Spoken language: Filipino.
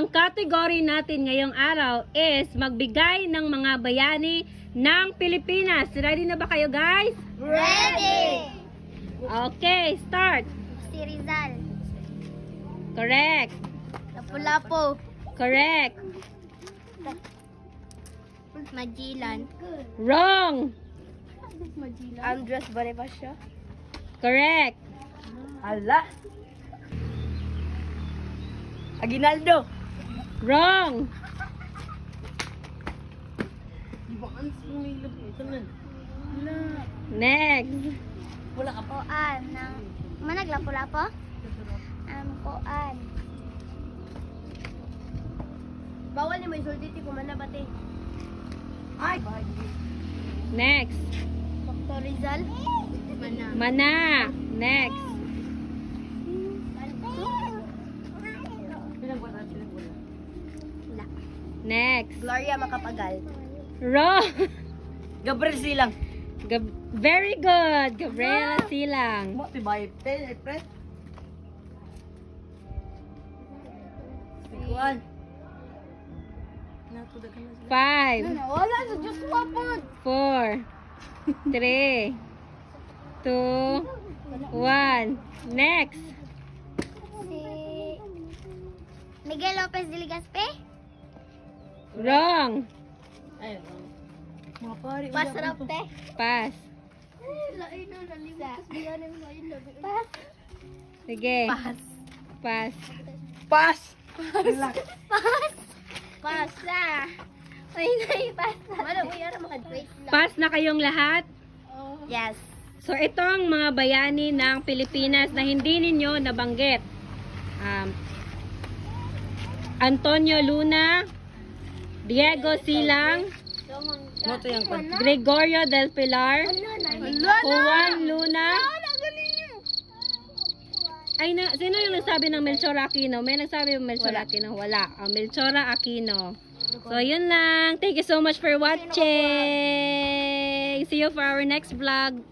Ang category natin ngayong araw is magbigay ng mga bayani ng Pilipinas. Ready na ba kayo, guys? Ready! Okay, start. Si Rizal. Correct. Lapu-Lapu. Correct. Magellan. Wrong. Andres Bonifacio. Correct. Ala. Aguinaldo. Wrong. Next. Wala ka pa. Kuan ng manag Lapu-Lapu. Kuan. Bawal ni may sulti ti kumana bate. Ay. Next. Dr. Rizal. Mana. Mana. Next. Next. Gloria Macapagal. Wrong. Gabriel Silang. Very good. Gabriela Silang. Mo tibay pe, pre. Sikuan. Nato dagan na. 5, Wala sa Diyos wapod. 4, 3, 2, 1. Next. Si Miguel Lopez de Legazpi. Wrong. Ay. Mga pare. Pasarap te. Pass. Pas. Sige. Pas. Pass. Pass. Pas. Pasa. Ay, pas. Wala mo yara makadwait lang. Pass na kayong lahat. Yes. So, ito ang mga bayani ng Pilipinas na hindi ninyo nabanggit. Antonio Luna, Diego Silang, Mo to yang pan. Gregorio del Pilar, Juan Luna. Ay, sino yung nagsabi ng Melchor Aquino? May nagsabi ng Melchor Aquino? Wala. Melchora Aquino. So, yun lang. Thank you so much for watching. See you for our next vlog.